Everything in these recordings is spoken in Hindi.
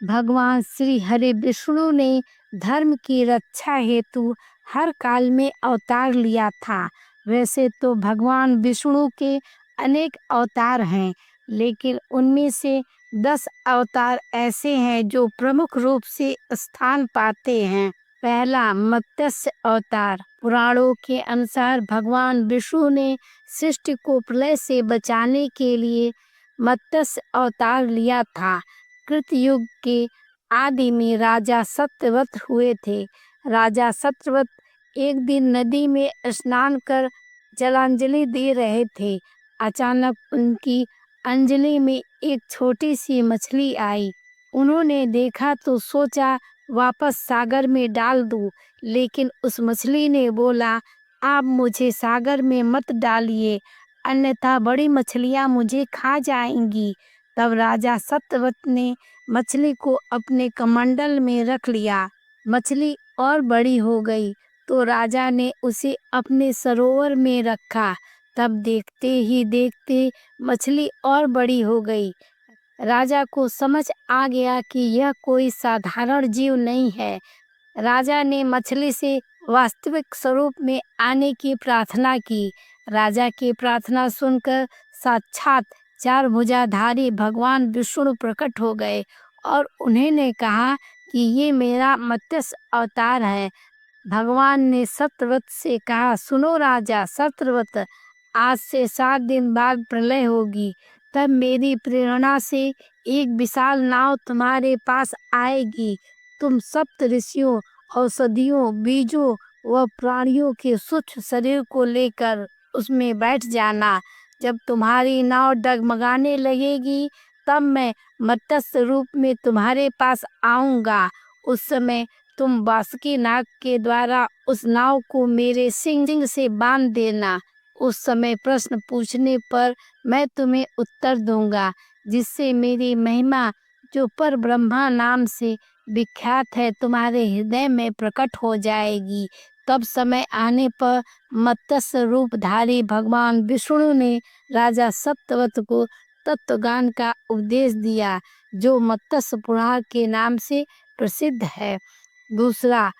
भगवान श्री हरि विष्णु ने धर्म की रक्षा हेतु हर काल में अवतार लिया था। वैसे तो भगवान विष्णु के अनेक अवतार हैं, लेकिन उनमें से 10 अवतार ऐसे हैं जो प्रमुख रूप से स्थान पाते हैं। पहला, मत्स्य अवतार। पुराणों के अनुसार भगवान विष्णु ने सृष्टि को प्रलय से बचाने के लिए मत्स्य अवतार लिया था। कृतयुग के आदि में राजा सत्यवत हुए थे। राजा सत्यवत एक दिन नदी में स्नान कर जलांजलि दे रहे थे। अचानक उनकी अंजलि में एक छोटी सी मछली आई। उन्होंने देखा तो सोचा वापस सागर में डाल दूं, लेकिन उस मछली ने बोला, आप मुझे सागर में मत डालिए, अन्यथा बड़ी मछलियां मुझे खा जाएंगी। तब राजा सत्यवत ने मछली को अपने कमंडल में रख लिया। मछली और बड़ी हो गई तो राजा ने उसे अपने सरोवर में रखा। तब देखते ही देखते मछली और बड़ी हो गई। राजा को समझ आ गया कि यह कोई साधारण जीव नहीं है। राजा ने मछली से वास्तविक स्वरूप में आने की प्रार्थना की। राजा की प्रार्थना सुनकर साक्षात 4 भुजाधारी भगवान विष्णु प्रकट हो गए और उन्होंने कहा कि ये मेरा मत्स्य अवतार है। भगवान ने सत्यव्रत से कहा, सुनो राजा सत्यव्रत, आज से 7 दिन बाद प्रलय होगी। तब मेरी प्रेरणा से एक विशाल नाव तुम्हारे पास आएगी। तुम सप्त ऋषियों, औषधियों, बीजों व प्राणियों के सूक्ष्म शरीर को लेकर उसमें बैठ जाना। जब तुम्हारी नाव डगमगाने लगेगी तब मैं मत्स्य रूप में तुम्हारे पास आऊंगा। उस समय तुम बासुकी नाग के द्वारा उस नाव को मेरे सिंग से बांध देना। उस समय प्रश्न पूछने पर मैं तुम्हें उत्तर दूंगा, जिससे मेरी महिमा जो पर ब्रह्मा नाम से विख्यात है तुम्हारे हृदय में प्रकट हो जाएगी। तब समय आने पर मत्स्य रूपधारी भगवान विष्णु ने राजा सत्यवत को तत्वज्ञान का उपदेश दिया, जो मत्स्य पुराण के नाम से प्रसिद्ध है। दूसरा,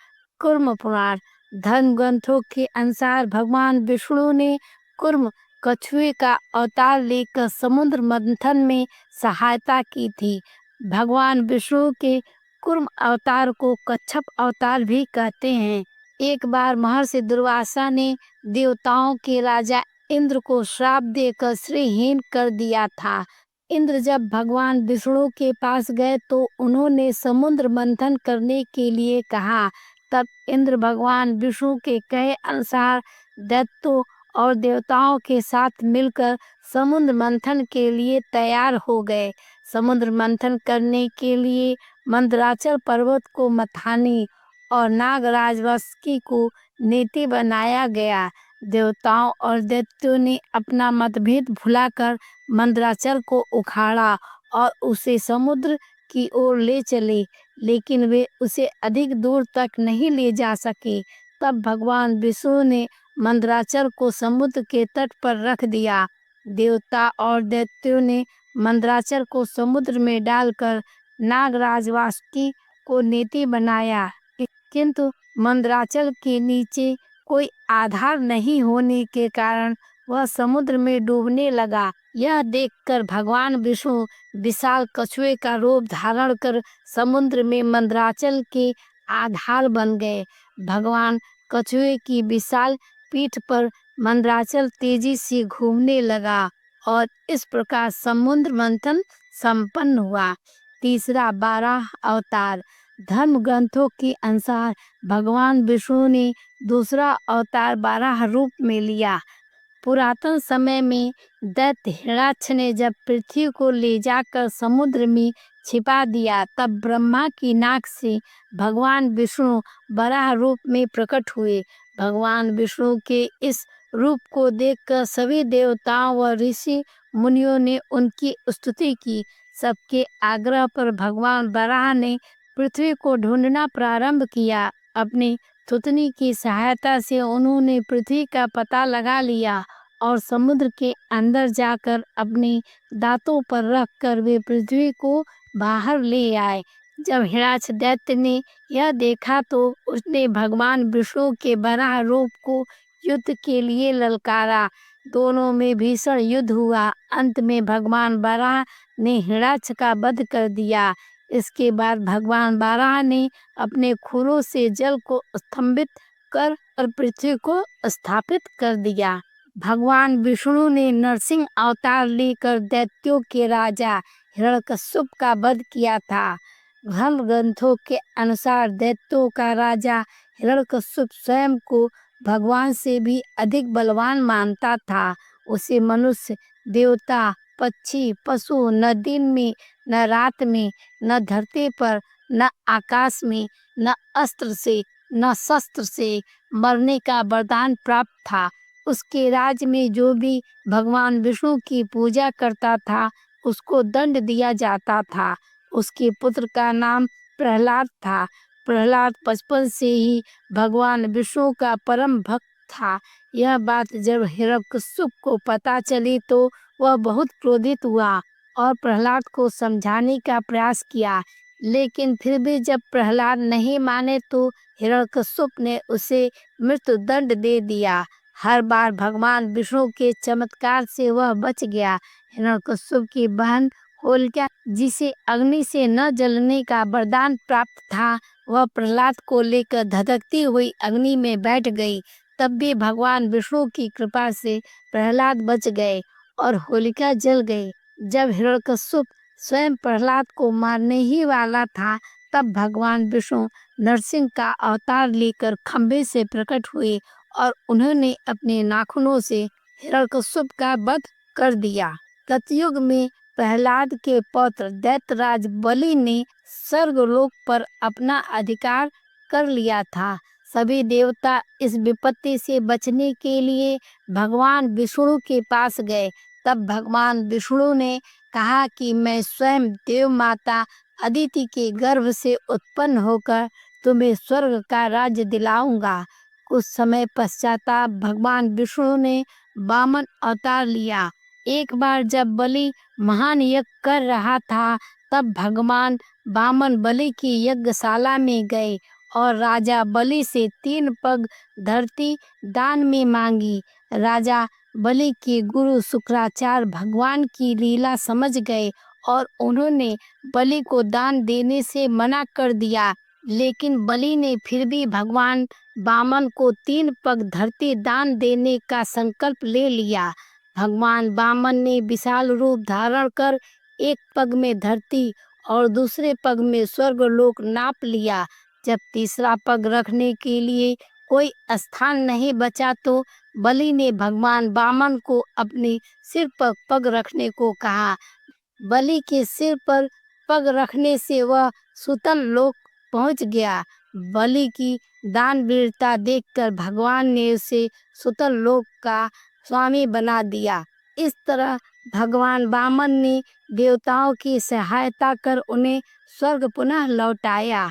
कूर्म पुराण। धर्म ग्रंथों के अनुसार भगवान विष्णु ने कूर्म कछुए का अवतार लेकर समुद्र मंथन में सहायता की थी। भगवान विष्णु के कूर्म अवतार को कच्छप अवतार भी कहते हैं। एक बार महर्षि दुर्वासा ने देवताओं के राजा इंद्र को श्राप देकर श्रीहीन कर दिया था। इंद्र जब भगवान विष्णु के पास गए तो उन्होंने समुद्र मंथन करने के लिए कहा। तब इंद्र भगवान विष्णु के कहे अनुसार दैत्यों और देवताओं के साथ मिलकर समुद्र मंथन के लिए तैयार हो गए। समुद्र मंथन करने के लिए मंदराचल पर्वत को मथानी और नागराज वासुकी को नेति बनाया गया। देवताओं और दैत्यों ने अपना मतभेद भुलाकर मंदराचल को उखाड़ा और उसे समुद्र की ओर ले चले, लेकिन वे उसे अधिक दूर तक नहीं ले जा सके। तब भगवान विष्णु ने मंदराचल को समुद्र के तट पर रख दिया। देवता और दैत्यों ने मंदराचल को समुद्र में डालकर नागराज वासुकी को नेति बनाया, किंतु मंदराचल के नीचे कोई आधार नहीं होने के कारण वह समुद्र में डूबने लगा। यह देखकर भगवान विष्णु विशाल कछुए का रूप धारण कर समुद्र में मंदराचल के आधार बन गए। भगवान कछुए की विशाल पीठ पर मंदराचल तेजी से घूमने लगा और इस प्रकार समुद्र मंथन संपन्न हुआ। तीसरा, 12 अवतार। धर्म ग्रंथों के अनुसार भगवान विष्णु ने दूसरा अवतार 12 रूप में लिया। पुरातन समय में दैत्य हिरण्याक्ष ने जब पृथ्वी को ले जाकर समुद्र में छिपा दिया, तब ब्रह्मा की नाक से भगवान विष्णु वराह रूप में प्रकट हुए। भगवान विष्णु के इस रूप को देखकर सभी देवताओं व ऋषि मुनियों ने उनकी स्तुति की। सबके आग्रह पर भगवान वराह ने पृथ्वी को ढूंढना प्रारंभ किया। अपनी थुतनी की सहायता से उन्होंने पृथ्वी का पता लगा लिया और समुद्र के अंदर जाकर अपने दांतों पर रखकर वे पृथ्वी को बाहर ले आए। जब हिरण्यकश्यप दैत्य ने यह देखा तो उसने भगवान विष्णु के वराह रूप को युद्ध के लिए ललकारा। दोनों में भीषण युद्ध हुआ। अंत में भगवान वराह ने हिरण्यकश्यप का वध कर दिया। इसके बाद भगवान वराह ने अपने खुरों से जल को स्तंभित कर और पृथ्वी को स्थापित कर दिया। भगवान विष्णु ने नरसिंह अवतार लेकर दैत्यों के राजा हिरण्यकश्यप का वध किया था। धर्म ग्रंथों के अनुसार दैत्यों का राजा हिरण्यकश्यप स्वयं को भगवान से भी अधिक बलवान मानता था। उसे मनुष्य, देवता, पक्षी, पशु न दिन में, न रात में, न धरती पर, न आकाश में, न अस्त्र से, न शस्त्र से मरने का वरदान प्राप्त था। उसके राज्य में जो भी भगवान विष्णु की पूजा करता था उसको दंड दिया जाता था। उसके पुत्र का नाम प्रहलाद था। प्रहलाद बचपन से ही भगवान विष्णु का परम भक्त था। यह बात जब हिरण्यकश्यप को पता चली तो वह बहुत क्रोधित हुआ और प्रहलाद को समझाने का प्रयास किया, लेकिन फिर भी जब प्रहलाद नहीं माने तो हिरण्यकश्यप ने उसे मृत्यु दंड दे दिया। हर बार भगवान विष्णु के चमत्कार से वह बच गया। हिरण्यकश्यप की बहन होलिका, जिसे अग्नि से न जलने का वरदान प्राप्त था, वह प्रहलाद को लेकर धधकती हुई अग्नि में बैठ गई। तब भी भगवान विष्णु की कृपा से प्रहलाद बच गए और होलिका जल गई। जब हिरण्यकश्यप स्वयं प्रहलाद को मारने ही वाला था तब भगवान विष्णु नरसिंह का अवतार लेकर खंभे से प्रकट हुए और उन्होंने अपने नाखूनों से हिरण्यकश्यप का वध कर दिया। सतयुग में प्रहलाद के पौत्र दैत्यराज बलि ने स्वर्गलोक पर अपना अधिकार कर लिया था। सभी देवता इस विपत्ति से बचने के लिए भगवान विष्णु के पास गए। तब भगवान विष्णु ने कहा कि मैं स्वयं देव माता अदिति के गर्भ से उत्पन्न होकर तुम्हें स्वर्ग का राज्य दिलाऊंगा। कुछ समय पश्चात भगवान विष्णु ने वामन अवतार लिया। एक बार जब बलि महान यज्ञ कर रहा था तब भगवान वामन बलि की यज्ञशाला में गए और राजा बलि से 3 पग धरती दान में मांगी। राजा बलि के गुरु शुक्राचार्य भगवान की लीला समझ गए और उन्होंने बलि को दान देने से मना कर दिया, लेकिन बलि ने फिर भी भगवान वामन को 3 पग धरती दान देने का संकल्प ले लिया। भगवान वामन ने विशाल रूप धारण कर एक पग में धरती और दूसरे पग में स्वर्गलोक नाप लिया। जब तीसरा पग रखने के लिए कोई स्थान नहीं बचा तो बलि ने भगवान वामन को अपने सिर पर पग रखने को कहा। बलि के सिर पर पग रखने से वह सुतल लोक पहुंच गया। बलि की दानवीरता देखकर भगवान ने उसे सुतल लोक का स्वामी बना दिया। इस तरह भगवान वामन ने देवताओं की सहायता कर उन्हें स्वर्ग पुनः लौटाया।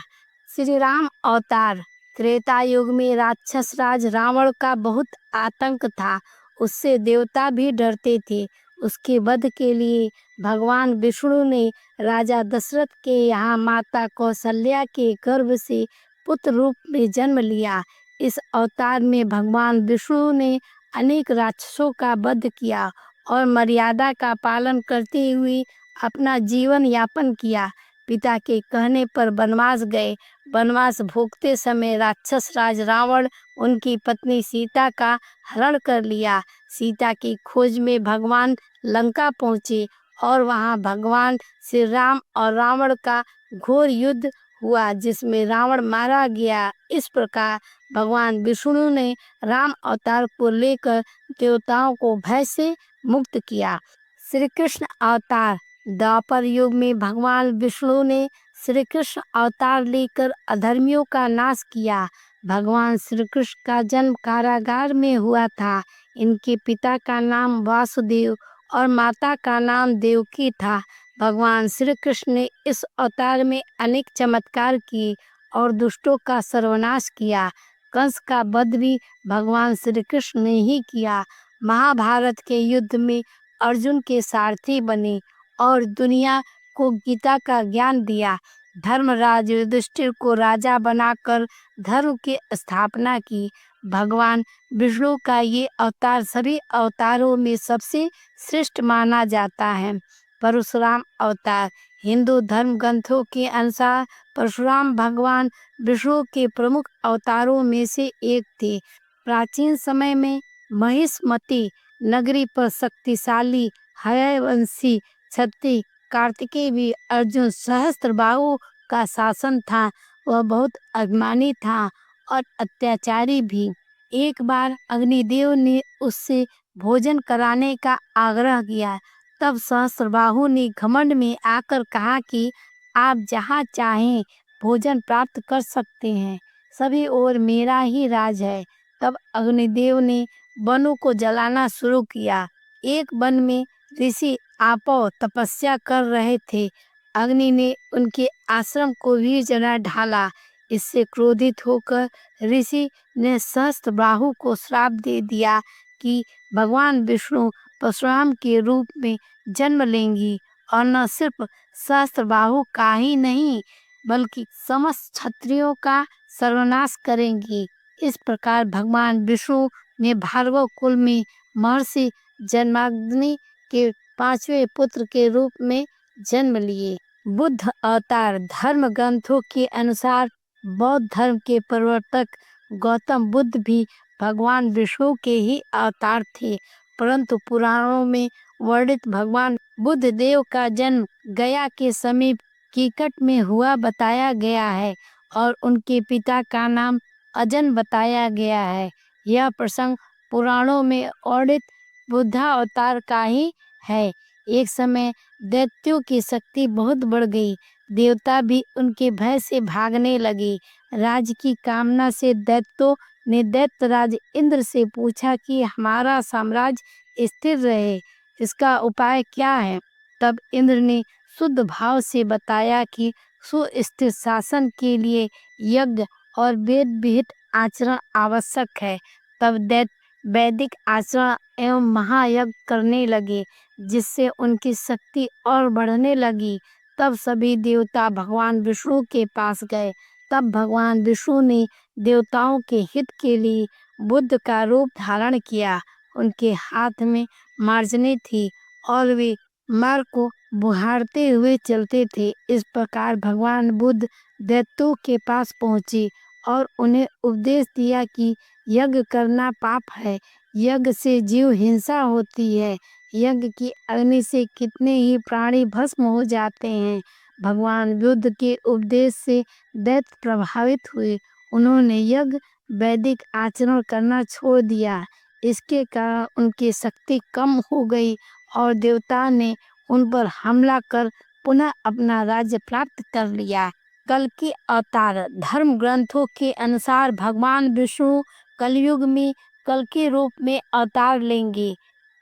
श्री राम अवतार। त्रेता युग में राक्षस राज रावण का बहुत आतंक था। उससे देवता भी डरते थे। उसके वध के लिए भगवान विष्णु ने राजा दशरथ के यहाँ माता कौशल्या के गर्भ से पुत्र रूप में जन्म लिया। इस अवतार में भगवान विष्णु ने अनेक राक्षसों का वध किया और मर्यादा का पालन करते हुए अपना जीवन यापन किया। पिता के कहने पर वनवास गए। वनवास भोगते समय राक्षस राज रावण उनकी पत्नी सीता का हरण कर लिया। सीता की खोज में भगवान लंका पहुँचे और वहाँ भगवान श्री राम और रावण का घोर युद्ध हुआ जिसमें रावण मारा गया। इस प्रकार भगवान विष्णु ने राम अवतार को लेकर देवताओं को भय से मुक्त किया। श्री कृष्ण अवतार। द्वापर युग में भगवान विष्णु ने श्री कृष्ण अवतार लेकर अधर्मियों का नाश किया। भगवान श्री कृष्ण का जन्म कारागार में हुआ था। इनके पिता का नाम वासुदेव और माता का नाम देवकी था। भगवान श्री कृष्ण ने इस अवतार में अनेक चमत्कार किए और दुष्टों का सर्वनाश किया। कंस का वध भी भगवान श्री कृष्ण ने ही किया। महाभारत के युद्ध में अर्जुन के सारथी बने और दुनिया को गीता का ज्ञान दिया। धर्मराज युधिष्ठिर को राजा बनाकर धर्म की स्थापना की। भगवान विष्णु का ये अवतार सभी अवतारों में सबसे श्रेष्ठ माना जाता है। परशुराम अवतार हिंदू धर्म ग्रंथों के अनुसार परशुराम भगवान विष्णु के प्रमुख अवतारों में से एक थे। प्राचीन समय में महिष्मती नगरी पर शक्तिशाली हयवंशी क्षत्रिय कार्तिकेय भी अर्जुन सहस्त्रबाहु का शासन था। वह बहुत अभिमानी था और अत्याचारी भी। एक बार अग्निदेव ने उससे भोजन कराने का आग्रह किया। तब सहस्त्रबाहु ने घमंड में आकर कहा कि आप जहाँ चाहें भोजन प्राप्त कर सकते हैं, सभी ओर मेरा ही राज है। तब अग्निदेव ने वनों को जलाना शुरू किया। एक वन में ऋषि आपो तपस्या कर रहे थे। अग्नि ने उनके आश्रम को भी जला ढाला। इससे क्रोधित होकर ऋषि ने सहस्त्रबाहु को श्राप दे दिया कि भगवान विष्णु परशुराम के रूप में जन्म लेंगी और न सिर्फ सहस्त्रबाहु का ही नहीं बल्कि समस्त क्षत्रियों का सर्वनाश करेंगी। इस प्रकार भगवान विष्णु ने भार्गव कुल में महर्षि जन्माग्नि के 5वें पुत्र के रूप में जन्म लिए। बुद्ध अवतार धर्म ग्रंथों के अनुसार बौद्ध धर्म के प्रवर्तक गौतम बुद्ध भी भगवान विष्णु के ही अवतार थे, परंतु पुराणों में वर्णित भगवान बुद्ध देव का जन्म गया के समीप कीकट में हुआ बताया गया है और उनके पिता का नाम अजन बताया गया है। यह प्रसंग पुराणों में वर्णित बुद्धावतार का ही है। एक समय दैत्यों की शक्ति बहुत बढ़ गई। देवता भी उनके भय से भागने लगे। राज्य की कामना से दैत्यों ने दैत्यराज इंद्र से पूछा कि हमारा साम्राज्य स्थिर रहे, इसका उपाय क्या है। तब इंद्र ने शुद्ध भाव से बताया कि सुस्थिर शासन के लिए यज्ञ और वेद विहित आचरण आवश्यक है। तब दैत्य वैदिक आचरण एवं महायज्ञ करने लगे, जिससे उनकी शक्ति और बढ़ने लगी। तब सभी देवता भगवान विष्णु के पास गए। तब भगवान विष्णु ने देवताओं के हित के लिए बुद्ध का रूप धारण किया। उनके हाथ में मार्जनी थी और वे मार्ग को बुहारते हुए चलते थे। इस प्रकार भगवान बुद्ध दैत्यों के पास पहुँचे और उन्हें उपदेश दिया कि यज्ञ करना पाप है, यज्ञ से जीव हिंसा होती है, यज्ञ की अग्नि से कितने ही प्राणी भस्म हो जाते हैं। भगवान बुद्ध के उपदेश से दैत्य प्रभावित हुए। उन्होंने यज्ञ वैदिक आचरण करना छोड़ दिया। इसके कारण उनकी शक्ति कम हो गई और देवता ने उन पर हमला कर पुनः अपना राज्य प्राप्त कर लिया। कल्कि अवतार धर्म ग्रंथों के अनुसार भगवान विष्णु कलयुग में कल के रूप में अवतार लेंगे।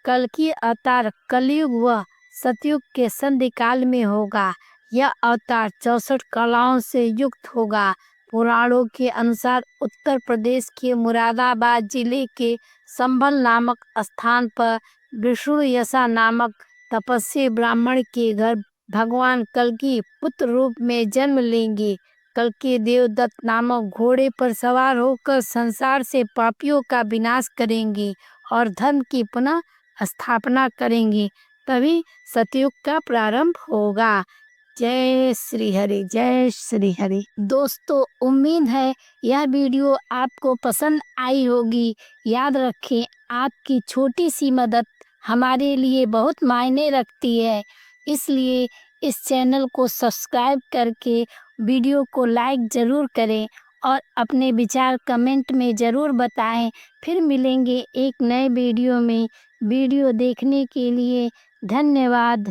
कल्कि अवतार कलयुग व सतयुग के संधि काल में होगा। यह अवतार 64 कलाओं से युक्त होगा। पुराणों के अनुसार उत्तर प्रदेश के मुरादाबाद जिले के संभल नामक स्थान पर विष्णु यशा नामक तपस्वी ब्राह्मण के घर भगवान कल्कि पुत्र रूप में जन्म लेंगे। कल्कि देवदत्त नामक घोड़े पर सवार होकर संसार से पापियों का विनाश करेंगे और धर्म की पुनः स्थापना करेंगे। तभी सतयुग का प्रारंभ होगा। जय श्री हरि, जय श्री हरि। दोस्तों, उम्मीद है यह वीडियो आपको पसंद आई होगी। याद रखें, आपकी छोटी सी मदद हमारे लिए बहुत मायने रखती है। इसलिए इस चैनल को सब्सक्राइब करके वीडियो को लाइक ज़रूर करें और अपने विचार कमेंट में ज़रूर बताएं। फिर मिलेंगे एक नए वीडियो में। वीडियो देखने के लिए धन्यवाद।